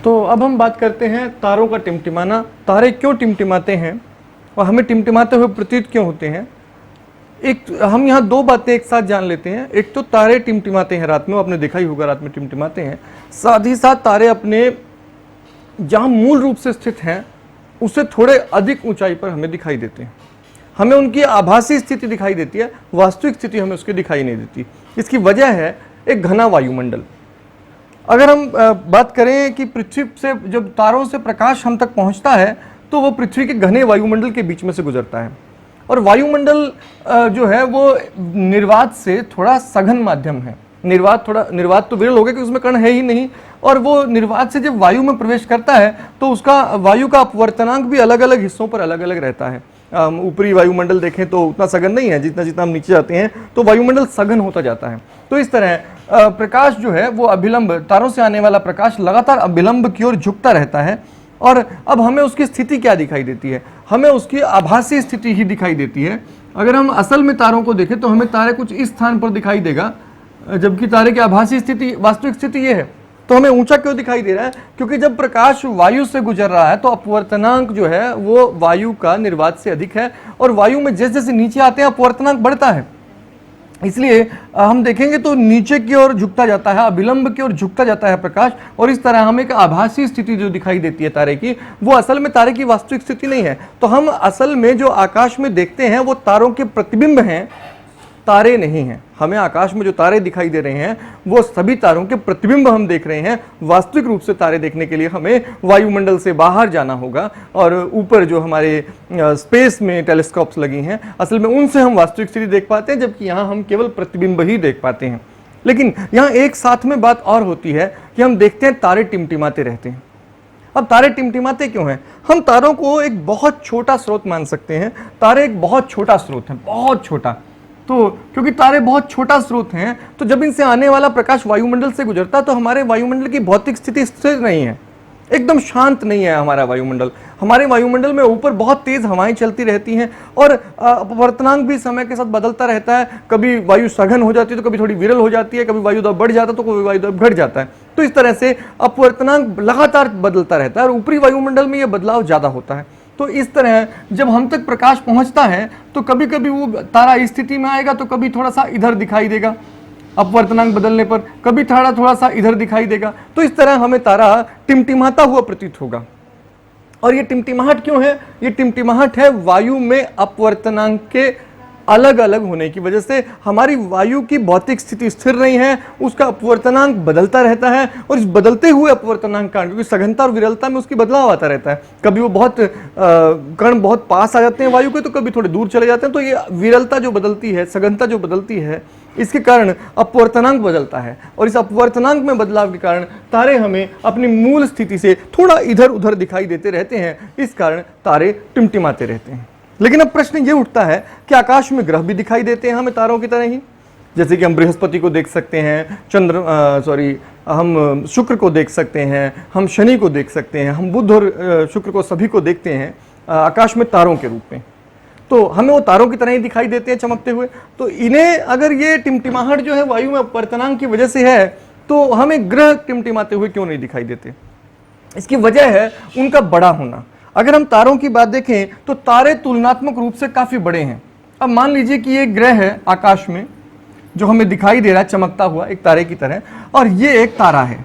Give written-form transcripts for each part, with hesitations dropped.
तो अब हम बात करते हैं तारों का टिमटिमाना। तारे क्यों टिमटिमाते हैं और हमें टिमटिमाते हुए प्रतीत क्यों होते हैं। एक हम यहाँ दो बातें एक साथ जान लेते हैं। एक तो तारे टिमटिमाते हैं रात में, वो आपने देखा ही होगा रात में टिमटिमाते हैं। साथ ही साथ तारे अपने जहाँ मूल रूप से स्थित हैं उससे थोड़े अधिक ऊंचाई पर हमें दिखाई देते हैं। हमें उनकी आभासी स्थिति दिखाई देती है, वास्तविक स्थिति हमें उसकी दिखाई नहीं देती। इसकी वजह है एक घना वायुमंडल। अगर हम बात करें कि पृथ्वी से जब तारों से प्रकाश हम तक पहुंचता है तो वो पृथ्वी के घने वायुमंडल के बीच में से गुजरता है। और वायुमंडल जो है वो निर्वात से थोड़ा सघन माध्यम है। निर्वात तो विरल हो गया कि उसमें कण है ही नहीं। और वो निर्वात से जब वायु में प्रवेश करता है तो उसका वायु का अपवर्तनांक भी अलग अलग हिस्सों पर अलग अलग रहता है। ऊपरी वायुमंडल देखें तो उतना सघन नहीं है, जितना जितना हम नीचे जाते हैं तो वायुमंडल सघन होता जाता है। तो इस तरह प्रकाश जो है वो अभिलंब, तारों से आने वाला प्रकाश लगातार अभिलंब की ओर झुकता रहता है। और अब हमें उसकी स्थिति क्या दिखाई देती है, हमें उसकी आभासी स्थिति ही दिखाई देती है। अगर हम असल में तारों को देखें तो हमें तारे कुछ इस स्थान पर दिखाई देगा, जबकि तारे की आभासी स्थिति, वास्तविक स्थिति ये है। तो हमें ऊंचा क्यों दिखाई दे रहा है, क्योंकि जब प्रकाश वायु से गुजर रहा है तो अपवर्तनांक जो है वो वायु का निर्वात से अधिक है। और वायु में जैसे जैसे नीचे आते हैं अपवर्तनांक बढ़ता है, इसलिए हम देखेंगे तो नीचे की ओर झुकता जाता है, अभिलंब की ओर झुकता जाता है प्रकाश। और इस तरह हमें एक आभासी स्थिति जो दिखाई देती है तारे की, वो असल में तारे की वास्तविक स्थिति नहीं है। तो हम असल में जो आकाश में देखते हैं वो तारों के प्रतिबिंब हैं, तारे नहीं हैं। हमें आकाश में जो तारे दिखाई दे रहे हैं वो सभी तारों के प्रतिबिंब हम देख रहे हैं। वास्तविक रूप से तारे देखने के लिए हमें वायुमंडल से बाहर जाना होगा और ऊपर जो हमारे स्पेस में टेलीस्कोप्स लगी हैं, असल में उनसे हम वास्तविक स्थिति देख पाते हैं, जबकि यहाँ हम केवल प्रतिबिंब ही देख पाते हैं। लेकिन यहाँ एक साथ में बात और होती है कि हम देखते हैं तारे टिमटिमाते रहते हैं। अब तारे टिमटिमाते क्यों हैं? हम तारों को एक बहुत छोटा स्रोत मान सकते हैं। तारे एक बहुत छोटा स्रोत है, बहुत छोटा। तो क्योंकि तारे बहुत छोटा स्रोत हैं तो जब इनसे आने वाला प्रकाश वायुमंडल से गुजरता है तो हमारे वायुमंडल की भौतिक स्थिति स्थिर नहीं है, एकदम शांत नहीं है हमारा वायुमंडल। हमारे वायुमंडल में ऊपर बहुत तेज हवाएं चलती रहती हैं और अपवर्तनांक भी समय के साथ बदलता रहता है। कभी वायु सघन हो जाती है तो कभी थोड़ी विरल हो जाती है, कभी वायु दबाव बढ़ जाता है तो कभी वायु दबाव घट जाता है। तो इस तरह से अपवर्तनांक लगातार बदलता रहता है और ऊपरी वायुमंडल में यह बदलाव ज़्यादा होता है। तो इस तरह जब हम तक प्रकाश पहुंचता है तो कभी कभी वो तारा इस स्थिति में आएगा तो कभी थोड़ा सा इधर दिखाई देगा अपवर्तनांक बदलने पर, कभी थोड़ा सा इधर दिखाई देगा। तो इस तरह हमें तारा टिमटिमाता हुआ प्रतीत होगा। और ये टिमटिमाहट क्यों है? ये टिमटिमाहट है वायु में अपवर्तनांक के अलग अलग होने की वजह से। हमारी वायु की भौतिक स्थिति स्थिर नहीं है, उसका अपवर्तनांक बदलता रहता है। और इस बदलते हुए अपवर्तनांक का, क्योंकि सघनता और विरलता में उसकी बदलाव आता रहता है, कभी वो बहुत कण बहुत पास आ जाते हैं वायु के तो कभी थोड़े दूर चले जाते हैं। तो ये विरलता जो बदलती है, सघनता जो बदलती है, इसके कारण अपवर्तनांक बदलता है। और इस अपवर्तनांक में बदलाव के कारण तारे हमें अपनी मूल स्थिति से थोड़ा इधर उधर दिखाई देते रहते हैं। इस कारण तारे टिमटिमाते रहते हैं। लेकिन अब प्रश्न ये उठता है कि आकाश में ग्रह भी दिखाई देते हैं हमें तारों की तरह ही। जैसे कि हम बृहस्पति को देख सकते हैं, हम शुक्र को देख सकते हैं, हम शनि को देख सकते हैं, हम बुध और शुक्र को सभी को देखते हैं आकाश में तारों के रूप में। तो हमें वो तारों की तरह ही दिखाई देते हैं चमकते हुए। तो इन्हें अगर ये टिमटिमाहट जो है वायु में अपवर्तनांक की वजह से है तो हमें ग्रह टिमटिमाते हुए क्यों नहीं दिखाई देते? इसकी वजह है उनका बड़ा होना। अगर हम तारों की बात देखें तो तारे तुलनात्मक रूप से काफी बड़े हैं। अब मान लीजिए कि ये ग्रह है आकाश में जो हमें दिखाई दे रहा है चमकता हुआ एक तारे की तरह, और ये एक तारा है।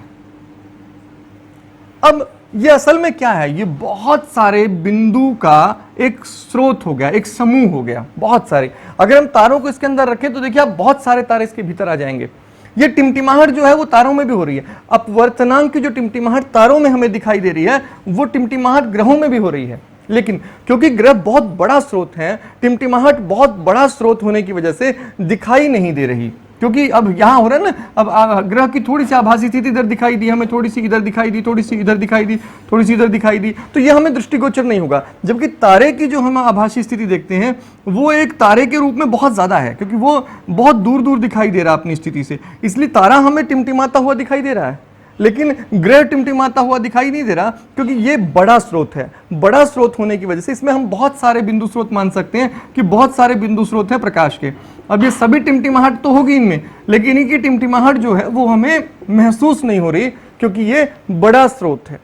अब ये असल में क्या है? ये बहुत सारे बिंदु का एक स्रोत हो गया, एक समूह हो गया, बहुत सारे। अगर हम तारों को इसके अंदर रखें तो देखिए आप बहुत सारे तारे इसके भीतर आ जाएंगे। ये टिमटिमाहट जो है वो तारों में भी हो रही है। अपवर्तनांक की जो टिमटिमाहट तारों में हमें दिखाई दे रही है वो टिमटिमाहट ग्रहों में भी हो रही है। लेकिन क्योंकि ग्रह बहुत बड़ा स्रोत है, टिमटिमाहट बहुत बड़ा स्रोत होने की वजह से दिखाई नहीं दे रही। क्योंकि अब यहां हो रहा है ना, अब ग्रह की थोड़ी सी आभासी स्थिति इधर दिखाई दी, हमें थोड़ी सी इधर दिखाई दी, थोड़ी सी इधर दिखाई दी, थोड़ी सी इधर दिखाई दी, तो ये हमें दृष्टिगोचर नहीं होगा। जबकि तारे की जो हम आभासी स्थिति देखते हैं वो एक तारे के रूप में बहुत ज्यादा है, क्योंकि वो बहुत दूर दूर दिखाई दे रहा है अपनी स्थिति से, इसलिए तारा हमें टिमटिमाता हुआ दिखाई दे रहा है। लेकिन ग्रह टिमटिमाता हुआ दिखाई नहीं दे रहा, क्योंकि ये बड़ा स्रोत है। बड़ा स्रोत होने की वजह से इसमें हम बहुत सारे बिंदु स्रोत मान सकते हैं कि बहुत सारे बिंदु स्रोत हैं प्रकाश के। अब ये सभी टिमटिमाहट तो होगी इनमें, लेकिन इनकी टिमटिमाहट जो है वो हमें महसूस नहीं हो रही, क्योंकि ये बड़ा स्रोत है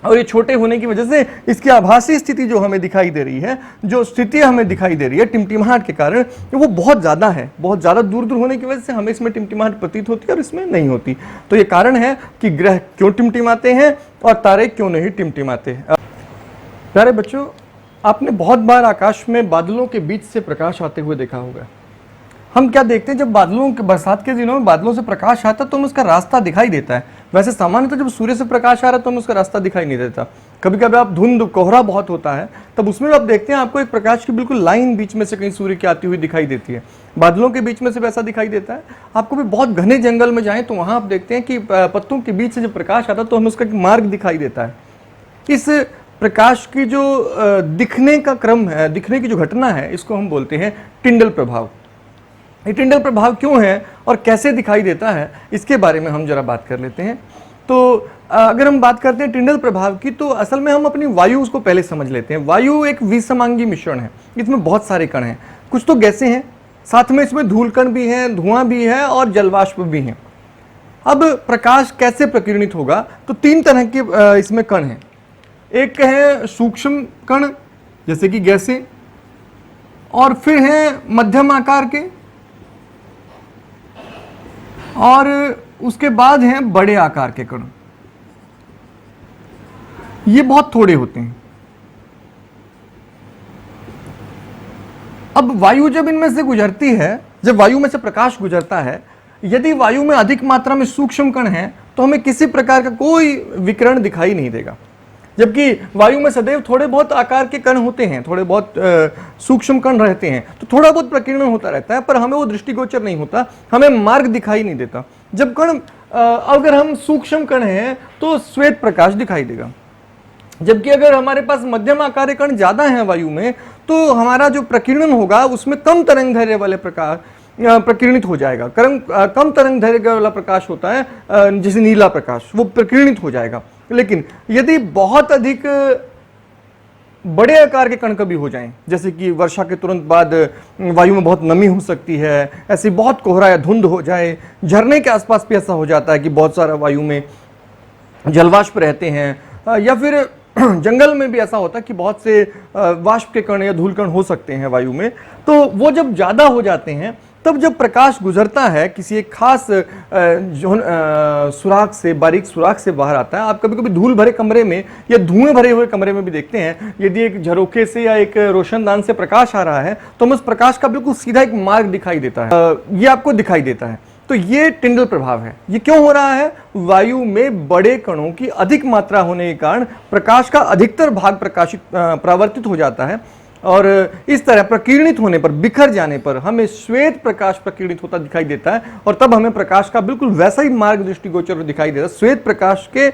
और ये छोटे होने की वजह से इसकी आभासी स्थिति जो हमें दिखाई दे रही है, जो स्थिति हमें दिखाई दे रही है टिमटिमाहट के कारण, वो बहुत ज़्यादा है। बहुत ज़्यादा दूर दूर होने की वजह से हमें इसमें टिमटिमाहट प्रतीत होती है और इसमें नहीं होती। तो ये कारण है कि ग्रह क्यों टिमटिमाते हैं और तारे क्यों नहीं टिमटिमाते हैं। प्यारे बच्चों, आपने बहुत बार आकाश में बादलों के बीच से प्रकाश आते हुए देखा होगा। हम क्या देखते हैं, जब बादलों के बरसात के दिनों में बादलों से प्रकाश आता है तो हमें उसका रास्ता दिखाई देता है। वैसे सामान्यतः जब सूर्य से प्रकाश आ रहा है तो हमें उसका रास्ता दिखाई नहीं देता। कभी कभी आप धुंध कोहरा बहुत होता है तब उसमें आप देखते हैं आपको एक प्रकाश की बिल्कुल लाइन बीच में से कहीं सूर्य की आती हुई दिखाई देती है। बादलों के बीच में से वैसा दिखाई देता है। आपको भी बहुत घने जंगल में जाएं तो वहां आप देखते हैं कि पत्तों के बीच से जब प्रकाश आता है तो हमें उसका एक मार्ग दिखाई देता है। इस प्रकाश की जो दिखने का क्रम है, दिखने की जो घटना है, इसको हम बोलते हैं टिंडल प्रभाव। ये टिंडल प्रभाव क्यों है और कैसे दिखाई देता है, इसके बारे में हम जरा बात कर लेते हैं। तो अगर हम बात करते हैं टिंडल प्रभाव की, तो असल में हम अपनी वायु उसको पहले समझ लेते हैं। वायु एक विसमांगी मिश्रण है, इसमें बहुत सारे कण हैं। कुछ तो गैसें हैं, साथ में इसमें धूल कण भी हैं, धुआं भी है और जलवाष्प भी हैं। अब प्रकाश कैसे प्रकीर्णित होगा, तो 3 तरह के इसमें कण हैं। एक है सूक्ष्म कण जैसे कि गैसें, और फिर हैं मध्यम आकार के, और उसके बाद हैं बड़े आकार के कण। ये बहुत थोड़े होते हैं। अब वायु जब इनमें से गुजरती है, जब वायु में से प्रकाश गुजरता है, यदि वायु में अधिक मात्रा में सूक्ष्म कण हैं तो हमें किसी प्रकार का कोई विकिरण दिखाई नहीं देगा। जबकि वायु में सदैव थोड़े बहुत आकार के कण होते हैं, थोड़े बहुत सूक्ष्म कण रहते हैं, तो थोड़ा बहुत प्रकीर्णन होता रहता है, पर हमें वो दृष्टिगोचर नहीं होता, हमें मार्ग दिखाई नहीं देता। जब कण अगर हम सूक्ष्म कण हैं तो श्वेत प्रकाश दिखाई देगा, जबकि अगर हमारे पास मध्यम आकार के कण ज्यादा हैं वायु में तो हमारा जो प्रकीर्णन होगा उसमें कम तरंग दैर्घ्य वाले प्रकाश प्रकीर्णित हो जाएगा। कम तरंग दैर्घ्य वाला प्रकाश होता है जैसे नीला प्रकाश, वो प्रकीर्णित हो जाएगा। लेकिन यदि बहुत अधिक बड़े आकार के कण कभी हो जाएं, जैसे कि वर्षा के तुरंत बाद वायु में बहुत नमी हो सकती है, ऐसे बहुत कोहरा या धुंध हो जाए, झरने के आसपास भी ऐसा हो जाता है कि बहुत सारा वायु में जलवाष्प रहते हैं, या फिर जंगल में भी ऐसा होता है कि बहुत से वाष्प के कण या धूल कण हो सकते हैं वायु में, तो वो जब ज़्यादा हो जाते हैं तब जब प्रकाश गुजरता है किसी एक खास सुराख से, बारीक सुराख से बाहर आता है। आप कभी कभी धूल भरे कमरे में या धुएं भरे हुए कमरे में भी देखते हैं, यदि एक झरोखे से या एक रोशनदान से प्रकाश आ रहा है तो हमें उस प्रकाश का बिल्कुल सीधा एक मार्ग दिखाई देता है, ये आपको दिखाई देता है। तो ये टिंडल प्रभाव है। ये क्यों हो रहा है? वायु में बड़े कणों की अधिक मात्रा होने के कारण प्रकाश का अधिकतर भाग परावर्तित हो जाता है, और इस तरह प्रकीर्णित होने पर, बिखर जाने पर हमें श्वेत प्रकाश प्रकीर्णित होता दिखाई देता है, और तब हमें प्रकाश का बिल्कुल वैसा ही मार्ग दृष्टिगोचर दिखाई देता है। श्वेत प्रकाश के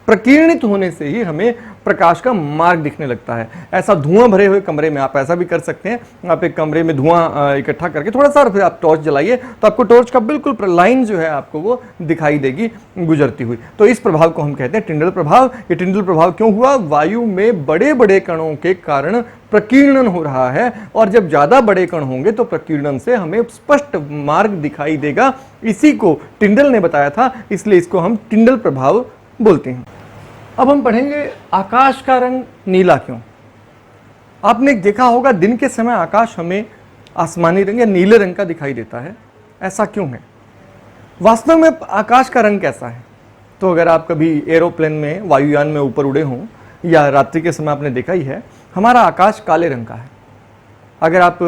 प्रकीर्णित होने से ही हमें प्रकाश का मार्ग दिखने लगता है। ऐसा धुआं भरे हुए कमरे में आप ऐसा भी कर सकते हैं, आप एक कमरे में धुआं इकट्ठा करके थोड़ा सा फिर आप टॉर्च जलाइए तो आपको टॉर्च का बिल्कुल लाइन जो है आपको वो दिखाई देगी गुजरती हुई। तो इस प्रभाव को हम कहते हैं टिंडल प्रभाव। ये टिंडल प्रभाव क्यों हुआ? वायु में बड़े बड़े कणों के कारण प्रकीर्णन हो रहा है, और जब ज्यादा बड़े कण होंगे तो प्रकीर्णन से हमें स्पष्ट मार्ग दिखाई देगा। इसी को टिंडल ने बताया था, इसलिए इसको हम टिंडल प्रभाव बोलते हैं। अब हम पढ़ेंगे आकाश का रंग नीला क्यों। आपने देखा होगा दिन के समय आकाश हमें आसमानी रंग या नीले रंग का दिखाई देता है, ऐसा क्यों है? वास्तव में आकाश का रंग कैसा है? तो अगर आप कभी एरोप्लेन में, वायुयान में ऊपर उड़े हों या रात्रि के समय आपने देखा ही है, हमारा आकाश काले रंग का है। अगर आप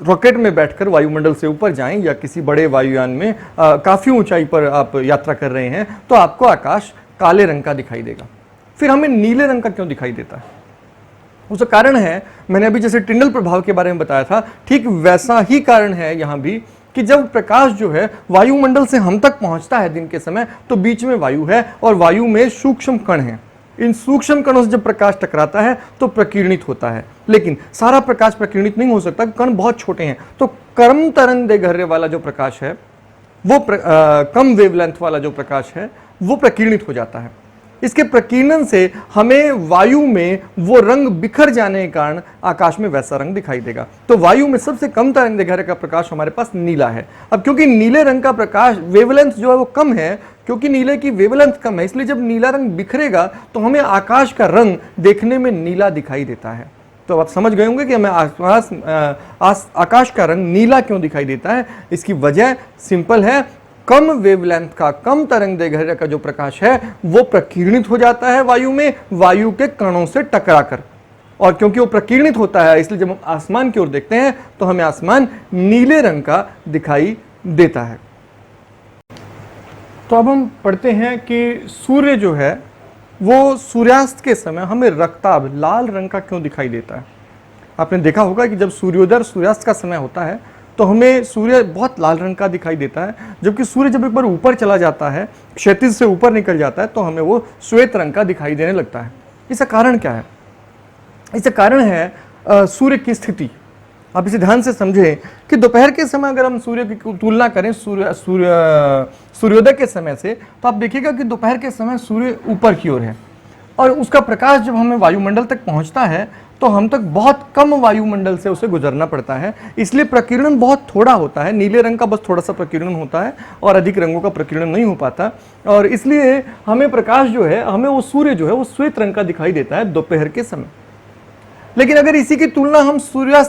रॉकेट में बैठकर वायुमंडल से ऊपर जाएं या किसी बड़े वायुयान में काफ़ी ऊंचाई पर आप यात्रा कर रहे हैं तो आपको आकाश काले रंग का दिखाई देगा। फिर हमें नीले रंग का क्यों दिखाई देता है? उसका कारण है, मैंने अभी जैसे टिंडल प्रभाव के बारे में बताया था, ठीक वैसा ही कारण है यहाँ भी कि जब प्रकाश जो है वायुमंडल से हम तक पहुँचता है दिन के समय, तो बीच में वायु है और वायु में सूक्ष्म कण हैं। इन सूक्ष्म कणों से जब प्रकाश टकराता है तो प्रकीर्णित होता है, लेकिन सारा प्रकाश प्रकीर्णित नहीं हो सकता, कण बहुत छोटे हैं। तो कम तरंगदैर्घ्य वाला जो प्रकाश है वो कम वेवलेंथ वाला जो प्रकाश है वो प्रकीर्णित हो जाता है। इसके प्रकीर्णन से हमें वायु में वो रंग बिखर जाने के कारण आकाश में वैसा रंग दिखाई देगा। तो वायु में सबसे कम तरंगदैर्घ्य का प्रकाश हमारे पास नीला है। अब क्योंकि नीले रंग का प्रकाश वेवलेंथ जो है वो कम है, क्योंकि नीले की वेवलेंथ कम है, इसलिए जब नीला रंग बिखरेगा तो हमें आकाश का रंग देखने में नीला दिखाई देता है। तो आप समझ गए होंगे कि हमें आकाश का रंग नीला क्यों दिखाई देता है। इसकी वजह सिंपल है, कम वेवलेंथ का, कम तरंगदैर्घ्य का जो प्रकाश है वो प्रकीर्णित हो जाता है वायु में, वायु के कणों से टकराकर, और क्योंकि वो प्रकीर्णित होता है इसलिए जब हम आसमान की ओर देखते हैं तो हमें आसमान नीले रंग का दिखाई देता है। तो अब हम पढ़ते हैं कि सूर्य जो है वो सूर्यास्त के समय हमें रक्ताभ लाल रंग का क्यों दिखाई देता है। आपने देखा होगा कि जब सूर्योदय सूर्यास्त का समय होता है तो हमें सूर्य बहुत लाल रंग का दिखाई देता है, जबकि सूर्य जब एक बार ऊपर चला जाता है, क्षैतिज से ऊपर निकल जाता है, तो हमें वो श्वेत रंग का दिखाई देने लगता है। इसका कारण क्या है? इसका कारण है सूर्य की स्थिति। आप इसे ध्यान से समझें कि दोपहर के समय अगर हम सूर्य की तुलना करें सूर्योदय के समय से, तो आप देखिएगा कि दोपहर के समय सूर्य ऊपर की ओर है और उसका प्रकाश जब हमें वायुमंडल तक पहुंचता है तो हम तक बहुत कम वायुमंडल से उसे गुजरना पड़ता है, इसलिए प्रकीर्णन बहुत थोड़ा होता है। नीले रंग का बस थोड़ा सा प्रकीर्णन होता है और अधिक रंगों का प्रकीर्णन नहीं हो पाता, और इसलिए हमें प्रकाश जो है, हमें वो सूर्य जो है वो श्वेत रंग का दिखाई देता है दोपहर के समय। लेकिन अगर इसी की तुलना हम सुबह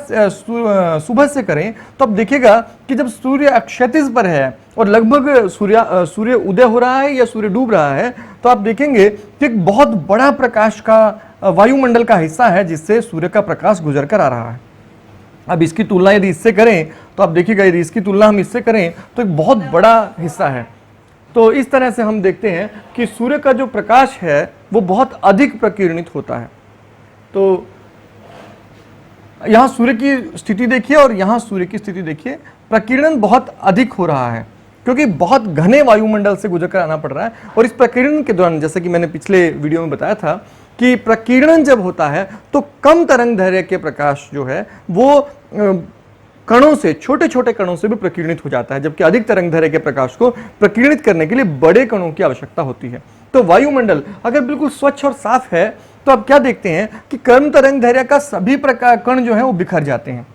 से करें तो अब देखिएगा कि जब सूर्य क्षैतिज पर है और लगभग सूर्य उदय हो रहा है या सूर्य डूब रहा है, तो आप देखेंगे कि एक बहुत बड़ा प्रकाश का वायुमंडल का हिस्सा है जिससे सूर्य का प्रकाश गुजर कर आ रहा है। अब इसकी तुलना यदि इससे करें तो आप देखिएगा, यदि इसकी तुलना हम इससे करें तो एक बहुत बड़ा हिस्सा है। तो इस तरह से हम देखते हैं कि सूर्य का जो प्रकाश है वो बहुत अधिक प्रकीर्णित होता है। तो यहां सूर्य की स्थिति देखिए और यहां सूर्य की स्थिति देखिए, प्रकीर्णन बहुत अधिक हो रहा है क्योंकि बहुत घने वायुमंडल से गुजरकर आना पड़ रहा है। और इस प्रकीर्णन के दौरान, जैसे कि मैंने पिछले वीडियो में बताया था कि प्रकीर्णन जब होता है तो कम तरंगदैर्घ्य के प्रकाश जो है वो कणों से, छोटे छोटे कणों से भी प्रकीर्णित हो जाता है, जबकि अधिक तरंगदैर्घ्य के प्रकाश को प्रकीर्णित करने के लिए बड़े कणों की आवश्यकता होती है। तो वायुमंडल अगर बिल्कुल स्वच्छ और साफ है तो आप क्या देखते हैं कि कम तरंगदैर्घ्य का सभी प्रकार कण जो है वो बिखर जाते हैं,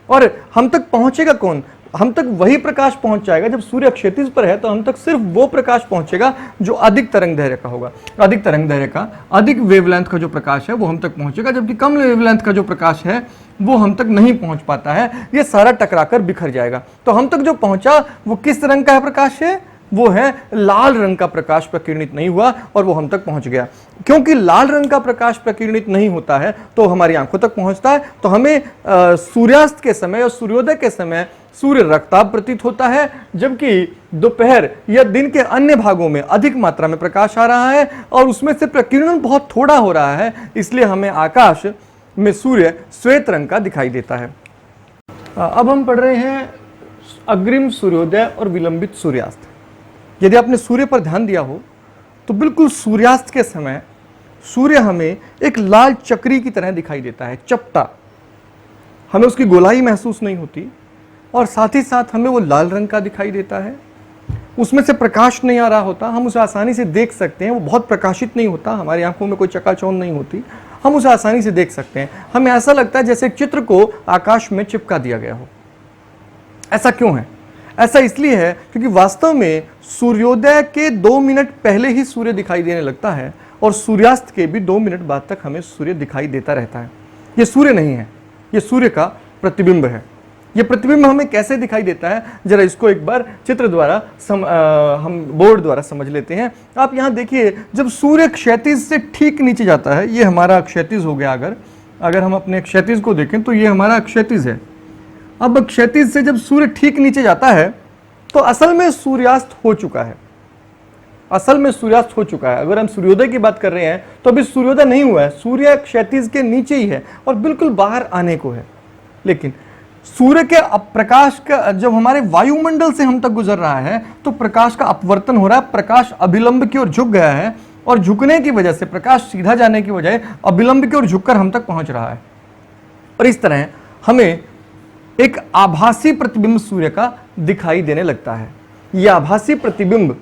और हम तक पहुंचेगा कौन? हम तक वही प्रकाश पहुंच जाएगा। जब सूर्य क्षैतिज पर है तो हम तक सिर्फ वो प्रकाश पहुंचेगा जो अधिक तरंगदैर्घ्य का होगा, अधिक तरंगदैर्घ्य का, अधिक वेवलेंथ का जो प्रकाश है वो हम तक पहुंचेगा, जबकि कम वेवलेंथ का जो प्रकाश है वो हम तक नहीं पहुंच पाता है, ये सारा टकराकर बिखर जाएगा। तो हम तक जो पहुंचा वो किस रंग का प्रकाश है? वो है लाल रंग का प्रकाश प्रकीर्णित नहीं हुआ और वो हम तक पहुंच गया। क्योंकि लाल रंग का प्रकाश प्रकीर्णित नहीं होता है तो हमारी आंखों तक पहुंचता है, तो हमें सूर्यास्त के समय और सूर्योदय के समय सूर्य रक्ताभ प्रतीत होता है, जबकि दोपहर या दिन के अन्य भागों में अधिक मात्रा में प्रकाश आ रहा है और उसमें से प्रकीर्णन बहुत थोड़ा हो रहा है, इसलिए हमें आकाश में सूर्य श्वेत रंग का दिखाई देता है। अब हम पढ़ रहे हैं अग्रिम सूर्योदय और विलंबित सूर्यास्त। यदि आपने सूर्य पर ध्यान दिया हो तो बिल्कुल सूर्यास्त के समय सूर्य हमें एक लाल चक्री की तरह दिखाई देता है, चपटा। हमें उसकी गोलाई महसूस नहीं होती और साथ ही साथ हमें वो लाल रंग का दिखाई देता है। उसमें से प्रकाश नहीं आ रहा होता, हम उसे आसानी से देख सकते हैं। वो बहुत प्रकाशित नहीं होता, हमारी आंखों में कोई चकाचौंध नहीं होती, हम उसे आसानी से देख सकते हैं। हमें ऐसा लगता है जैसे एक चित्र को आकाश में चिपका दिया गया हो। ऐसा क्यों है? ऐसा इसलिए है क्योंकि वास्तव में सूर्योदय के 2 मिनट पहले ही सूर्य दिखाई देने लगता है और सूर्यास्त के भी 2 मिनट बाद तक हमें सूर्य दिखाई देता रहता है। ये सूर्य नहीं है, ये सूर्य का प्रतिबिंब है। ये प्रतिबिंब हमें कैसे दिखाई देता है, जरा इसको एक बार चित्र द्वारा हम बोर्ड द्वारा समझ लेते हैं। आप यहाँ देखिए, जब सूर्य क्षैतिज से ठीक नीचे जाता है, ये हमारा क्षैतिज हो गया। अगर हम अपने क्षैतिज को देखें तो ये हमारा क्षैतिज है। अब क्षैतिज से जब सूर्य ठीक नीचे जाता है तो असल में सूर्यास्त हो चुका है। असल में सूर्यास्त हो चुका है। अगर हम सूर्योदय की बात कर रहे हैं तो अभी सूर्योदय नहीं हुआ है, सूर्य क्षैतिज के नीचे ही है और बिल्कुल बाहर आने को है। लेकिन सूर्य के प्रकाश का जब हमारे वायुमंडल से हम तक गुजर रहा है तो प्रकाश का अपवर्तन हो रहा है, प्रकाश अभिलंब की ओर झुक गया है और झुकने की वजह से, प्रकाश सीधा जाने की बजाय अभिलंब की ओर झुककर हम तक पहुंच रहा है। और इस तरह हमें एक आभासी प्रतिबिंब सूर्य का दिखाई देने लगता है। यह आभासी प्रतिबिंब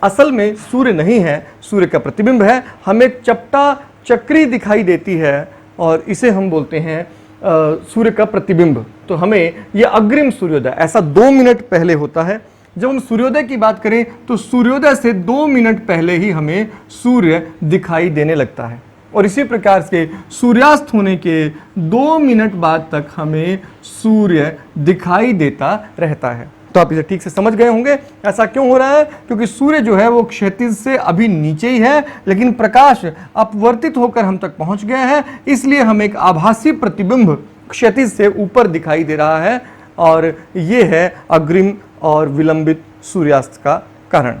असल में सूर्य नहीं है, सूर्य का प्रतिबिंब है। हमें एक चपटा चक्री दिखाई देती है और इसे हम बोलते हैं सूर्य का प्रतिबिंब। तो हमें यह अग्रिम सूर्योदय ऐसा 2 मिनट पहले होता है। जब हम सूर्योदय की बात करें तो सूर्योदय से 2 मिनट पहले ही हमें सूर्य दिखाई देने लगता है, और इसी प्रकार से सूर्यास्त होने के 2 मिनट बाद तक हमें सूर्य दिखाई देता रहता है। तो आप इसे ठीक से समझ गए होंगे ऐसा क्यों हो रहा है, क्योंकि सूर्य जो है वो क्षैतिज से अभी नीचे ही है, लेकिन प्रकाश अपवर्तित होकर हम तक पहुंच गया है, इसलिए हमें एक आभासी प्रतिबिंब क्षैतिज से ऊपर दिखाई दे रहा है, और ये है अग्रिम और विलंबित सूर्यास्त का कारण।